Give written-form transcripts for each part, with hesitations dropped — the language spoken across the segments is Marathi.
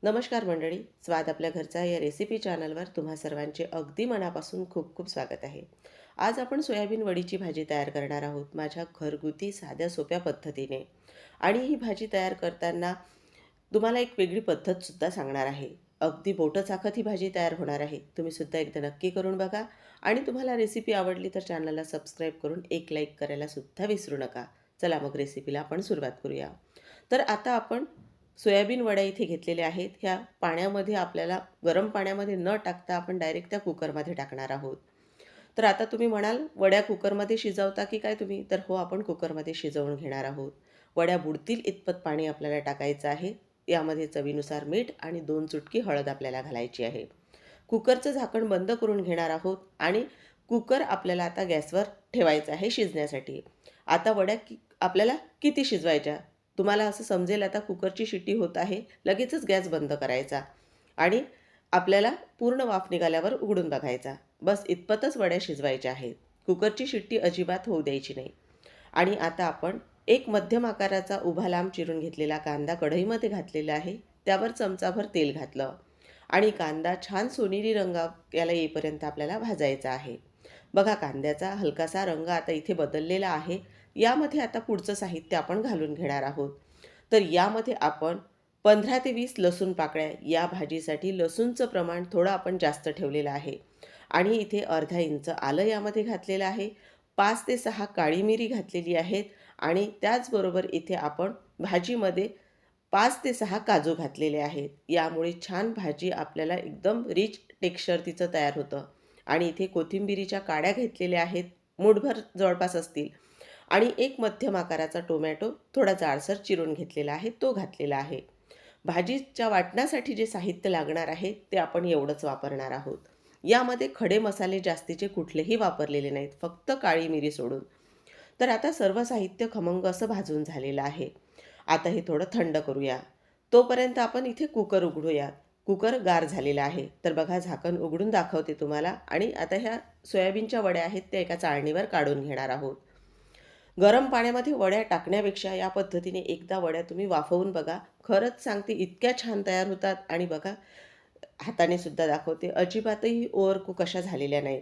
नमस्कार मंडळी, स्वाद आपल्या घरचा या रेसिपी चॅनलवर तुम्हा सर्वांचे अगदी मनापासून खूप खूप स्वागत आहे. आज आपण सोयाबीन वडीची भाजी तयार करणार आहोत माझ्या घरगुती साध्या सोप्या पद्धतीने. आणि ही भाजी तयार करताना तुम्हाला एक वेगळी पद्धतसुद्धा सांगणार आहे. अगदी बोटं चाखत ही भाजी तयार होणार आहे. तुम्ही सुद्धा एकदा नक्की करून बघा. आणि तुम्हाला रेसिपी आवडली तर चॅनलला सबस्क्राईब करून एक लाईक करायला सुद्धा विसरू नका. चला मग रेसिपीला आपण सुरुवात करूया. तर आता आपण सोयाबीन वड्या इथे घेतलेल्या आहेत. ह्या पाण्यामध्ये आपल्याला गरम पाण्यामध्ये न टाकता आपण डायरेक्ट त्या कुकरमध्ये टाकणार आहोत. तर आता तुम्ही म्हणाल, वड्या कुकरमध्ये शिजवता की काय तुम्ही? तर हो, आपण कुकरमध्ये शिजवून घेणार आहोत. वड्या बुडतील इतपत पाणी आपल्याला टाकायचं आहे. यामध्ये चवीनुसार मीठ आणि 2 चुटकी हळद आपल्याला घालायची आहे. कुकरचं झाकण बंद करून घेणार आहोत आणि कुकर आपल्याला आता गॅसवर ठेवायचा आहे शिजण्यासाठी. आता वड्या आपल्याला किती शिजवायच्या? तुम्हाला असं समजेल, आता कुकरची शिट्टी होत आहे, लगेचच गॅस बंद करायचा आणि आपल्याला पूर्ण वाफ निघाल्यावर उघडून बघायचा. बस इतपतच वड्या शिजवायच्या आहेत. कुकरची शिट्टी अजिबात होऊ द्यायची नाही. आणि आता आपण एक मध्यम आकाराचा उभा लांब चिरून घेतलेला कांदा कढईमध्ये घातलेला आहे. त्यावर चमचाभर तेल घातलं आणि कांदा छान सोनेरी रंग याला येईपर्यंत आपल्याला भाजायचा आहे. बघा, कांद्याचा हलकासा रंग आता इथे बदललेला आहे. यामध्ये आता पुढचं साहित्य आपण घालून घेणार आहोत. तर यामध्ये आपण 15 ते 20 लसूण पाकळ्या, या भाजीसाठी लसूणचं प्रमाण थोडं आपण जास्त ठेवलेलं आहे. आणि इथे अर्धा इंच आलं यामध्ये घातलेलं आहे. 5 ते 6 काळी मिरी घातलेली आहेत. आणि त्याचबरोबर इथे आपण भाजीमध्ये 5 ते 6 काजू घातलेले आहेत. यामुळे छान भाजी आपल्याला एकदम रिच टेक्स्चर तिचं तयार होतं. आणि इथे कोथिंबिरीच्या काड्या घेतलेल्या आहेत, मूठभर जवळपास असतील. आणि एक मध्यम आकाराचा टोमॅटो थोडा जाडसर चिरून घेतलेला आहे, तो घातलेला आहे. भाजीच्या वाटण्यासाठी जे साहित्य लागणार आहे ते आपण एवढंच वापरणार आहोत. यामध्ये खडे मसाले जास्तीचे कुठलेही वापरलेले नाहीत, फक्त काळी मिरी सोडून. तर आता सर्व साहित्य खमंग असं भाजून झालेलं आहे. आता हे थोडं थंड करूया. तोपर्यंत आपण इथे कुकर उघडूया. कुकर गार झालेला आहे. तर बघा, झाकण उघडून दाखवते तुम्हाला. आणि आता ह्या सोयाबीनच्या वड्या आहेत त्या एका चाळणीवर काढून घेणार आहोत. गरम पाण्यामध्ये वड्या टाकण्यापेक्षा या पद्धतीने एकदा वड्या तुम्ही वाफवून बघा. खरंच सांगते, इतक्या छान तयार होतात. आणि बघा, हाताने सुद्धा दाखवते, अजिबातही ओव्हरकुक अशा झालेल्या नाही.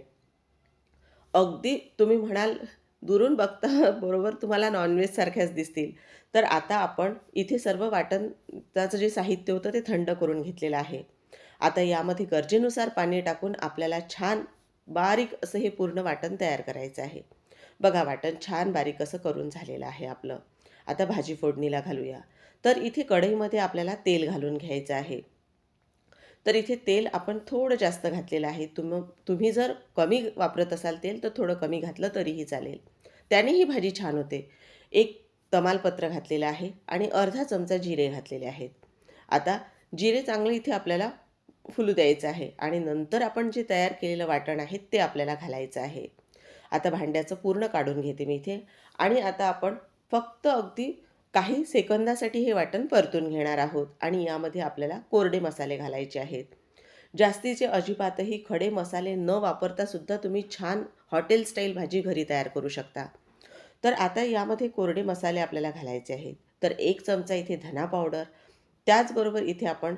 अगदी तुम्ही म्हणाल, दुरून बघता बरोबर तुम्हाला नॉनव्हेज सारख्याच दिसतील. तर आता आपण इथे सर्व वाटणाचं जे साहित्य होतं ते थंड करून घेतलेलं आहे. आता यामध्ये गरजेनुसार पाणी टाकून आपल्याला छान बारीक असं हे पूर्ण वाटण तयार करायचं आहे. बघा, वाटण छान बारीक असं करून झालेलं आहे आपलं. आता भाजी फोडणीला घालूया. तर इथे कढईमध्ये आपल्याला तेल घालून घ्यायचं आहे. तर इथे तेल आपण थोडं जास्त घातलेलं आहे. तुम्ही जर कमी वापरत असाल तेल, तर थोडं कमी घातलं तरीही चालेल. त्याने ही भाजी छान होते. एक तमालपत्र घातलेलं आहे आणि अर्धा चमचा जिरे घातलेले आहेत. आता जिरे चांगले इथे आपल्याला फुलू द्यायचं आहे आणि नंतर आपण जे तयार केलेलं वाटण आहे ते आपल्याला घालायचं आहे. आता भांड्याचं पूर्ण काढून घेते मी इथे. आणि आता आपण फक्त अगदी काही सेकंदासाठी हे वाटण परतून घेणार आहोत. आणि यामध्ये आपल्याला कोरडे मसाले घालायचे आहेत. जास्तीचे अजिबातही खडे मसाले न वापरता सुद्धा तुम्ही छान हॉटेल स्टाईल भाजी घरी तयार करू शकता. तर आता यामध्ये कोरडे मसाले आपल्याला घालायचे आहेत. तर 1 चमचा इथे धना पावडर, त्याचबरोबर इथे आपण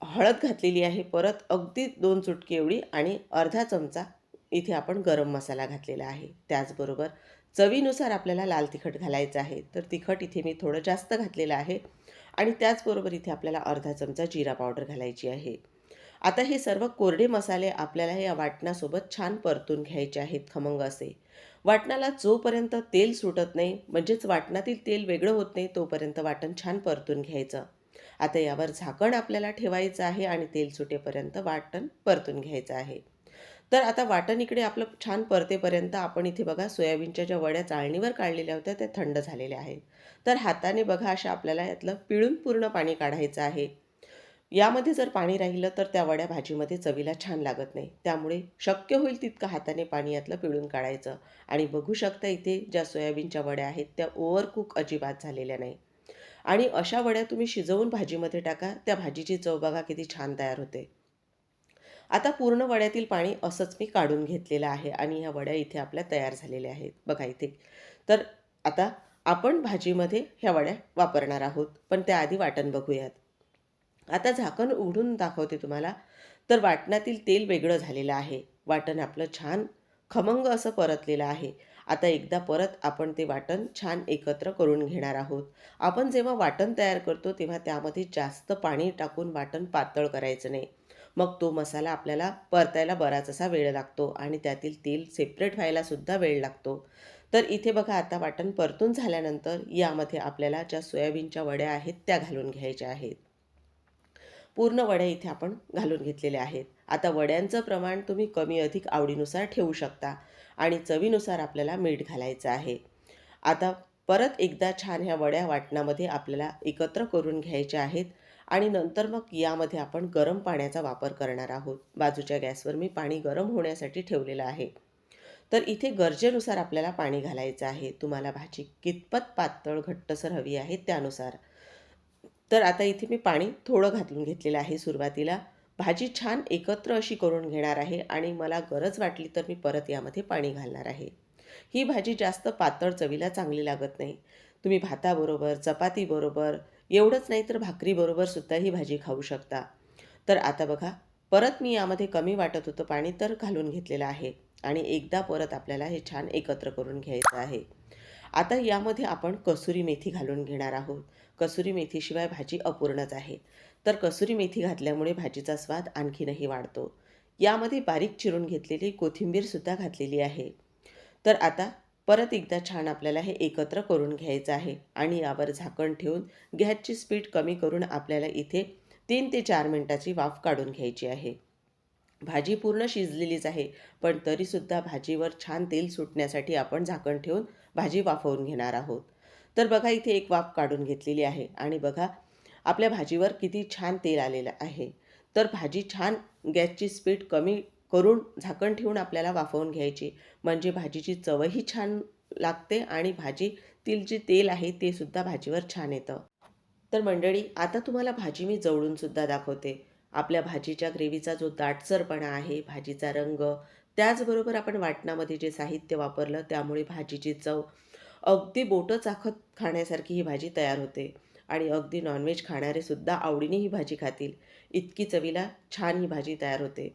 हळद घातलेली आहे परत अगदी 2 चुटकी एवढी. आणि अर्धा चमचा इथे आपण गरम मसाला घातलेला आहे. त्याचबरोबर चवीनुसार आपल्याला लाल तिखट घालायचं आहे. तर तिखट इथे मी थोडं जास्त घातलेलं आहे. आणि त्याचबरोबर इथे आपल्याला अर्धा चमचा जिरा पावडर घालायची आहे. आता हे सर्व कोरडे मसाले आपल्याला या वाटणासोबत छान परतून घ्यायचे आहेत, खमंग असे. वाटणाला जोपर्यंत तेल सुटत नाही, म्हणजेच वाटणातील तेल वेगळं होत नाही, तोपर्यंत वाटण छान परतून घ्यायचं. आता यावर झाकण आपल्याला ठेवायचं आहे आणि तेल सुटेपर्यंत वाटण परतून घ्यायचं आहे. तर आता वाटण इकडे आपलं छान परतेपर्यंत आपण इथे बघा, सोयाबीनच्या ज्या वड्या चाळणीवर काढलेल्या होत्या त्या थंड झालेल्या आहेत. तर हाताने बघा, अशा आपल्याला यातलं पिळून पूर्ण पाणी काढायचं आहे. यामध्ये जर पाणी राहिलं तर त्या वड्या भाजीमध्ये चवीला छान लागत नाही. त्यामुळे शक्य होईल तितकं हाताने पाणी यातलं पिळून काढायचं. आणि बघू शकता, इथे ज्या सोयाबीनच्या वड्या आहेत त्या ओव्हरकुक अजिबात झालेल्या नाही. आणि अशा वड्या तुम्ही शिजवून भाजीमध्ये टाका, त्या भाजीची चव बघा किती छान तयार होते. आता पूर्ण वड्यातील पाणी असंच मी काढून घेतलेलं आहे आणि ह्या वड्या इथे आपल्या तयार झालेल्या आहेत बघा इथे. तर आता आपण भाजीमध्ये ह्या वड्या वापरणार आहोत, पण त्याआधी वाटण बघूयात. आता झाकण उघडून दाखवते तुम्हाला. तर वाटणातील तेल वेगळं झालेलं आहे. वाटण आपलं छान खमंग असं परतलेलं आहे. आता एकदा परत आपण ते वाटण छान एकत्र करून घेणार आहोत. आपण जेव्हा वाटण तयार करतो तेव्हा त्यामध्ये जास्त पाणी टाकून वाटण पातळ करायचं नाही. मग तो मसाला आपल्याला परतायला बराच असा वेळ लागतो आणि त्यातील तेल सेपरेट व्हायला सुद्धा वेळ लागतो. तर इथे बघा आता वाटण परतून झाल्यानंतर यामध्ये आपल्याला ज्या सोयाबीनच्या वड्या आहेत त्या घालून घ्यायच्या आहेत. पूर्ण वड्या इथे आपण घालून घेतलेल्या आहेत. आता वड्यांचं प्रमाण तुम्ही कमी अधिक आवडीनुसार ठेवू शकता आणि चवीनुसार आपल्याला मीठ घालायचं आहे. आता परत एकदा छान ह्या वड्या वाटणामध्ये आपल्याला एकत्र करून घ्यायच्या आहेत आणि नंतर मग यामध्ये आपण गरम पाण्याचा वापर करणार आहोत. बाजूच्या गॅसवर मी पाणी गरम होण्यासाठी ठेवलेलं आहे. तर इथे गरजेनुसार आपल्याला पाणी घालायचं आहे. तुम्हाला भाजी कितपत पातळ घट्टसर हवी आहे त्यानुसार. तर आता इथे मी पाणी थोडं घालून घेतलेलं आहे सुरुवातीला. भाजी छान एकत्र अशी करून घेणार आहे आणि मला गरज वाटली तर मी परत यामध्ये पाणी घालणार आहे. ही भाजी जास्त पातळ चवीला चांगली लागत नाही. तुम्ही भाताबरोबर, चपातीबरोबर, एवढंच नाही तर भाकरीबरोबर सुद्धा ही भाजी खाऊ शकता. तर आता बघा, परत मी यामध्ये कमी वाटत होतं पाणी तर घालून घेतलेलं आहे आणि एकदा परत आपल्याला हे छान एकत्र करून घ्यायचं आहे. आता यामध्ये आपण कसुरी मेथी घालून घेणार आहोत. कसुरी मेथीशिवाय भाजी अपूर्णच आहे. तर कसुरी मेथी घातल्यामुळे भाजीचा स्वाद आणखीनही वाढतो. यामध्ये बारीक चिरून घेतलेली कोथिंबीरसुद्धा घातलेली आहे. तर आता परत एकदा छान आपल्याला हे एकत्र करून घ्यायचं आहे आणि यावर झाकण ठेवून गॅसची स्पीड कमी करून आपल्याला इथे 3 ते 4 मिनिटाची वाफ काढून घ्यायची आहे. भाजी पूर्ण शिजलेलीच आहे, पण तरीसुद्धा भाजीवर छान तेल सुटण्यासाठी आपण झाकण ठेवून भाजी वाफवून घेणार आहोत. तर बघा इथे एक वाफ काढून घेतलेली आहे आणि बघा आपल्या भाजीवर किती छान तेल आलेलं आहे. तर भाजी छान गॅसची स्पीड कमी करून झाकण ठेवून आपल्याला वाफवून घ्यायची. म्हणजे भाजीची चवही छान लागते आणि भाजीतील जे तेल आहे ते सुद्धा भाजीवर छान येतं. तर मंडळी आता तुम्हाला भाजी मी जवळूनसुद्धा दाखवते. आपल्या भाजीच्या ग्रेव्हीचा जो दाटसरपणा आहे, भाजीचा रंग, त्याचबरोबर आपण वाटणामध्ये जे साहित्य वापरलं त्यामुळे भाजीची चव अगदी बोटं चाखत खाण्यासारखी ही भाजी तयार होते आणि अगदी नॉनव्हेज खाणारेसुद्धा आवडीने ही भाजी खातील. इतकी चवीला छान ही भाजी तयार होते.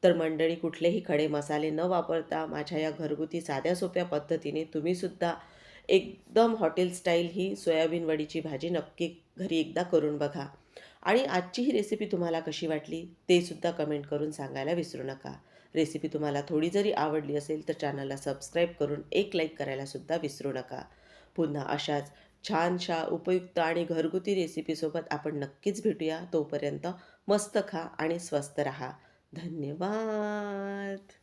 तर मंडळी कुठलेही खडे मसाले न वापरता माझ्या या घरगुती साध्या सोप्या पद्धतीने तुम्हीसुद्धा एकदम हॉटेल स्टाईल ही सोयाबीन वडीची भाजी नक्की घरी एकदा करून बघा. आणि आजची ही रेसिपी तुम्हाला कशी वाटली ते सुद्धा कमेंट करून सांगायला विसरू नका. रेसिपी तुम्हाला थोडी जरी आवडली असेल तर चॅनलला सबस्क्राईब करून एक लाईक करायला सुद्धा विसरू नका. पुन्हा अशाच छानशा उपयुक्त आणि घरगुती रेसिपीसोबत आपण नक्कीच भेटूया. तोपर्यंत मस्त खा आणि स्वस्त रहा. धन्यवाद.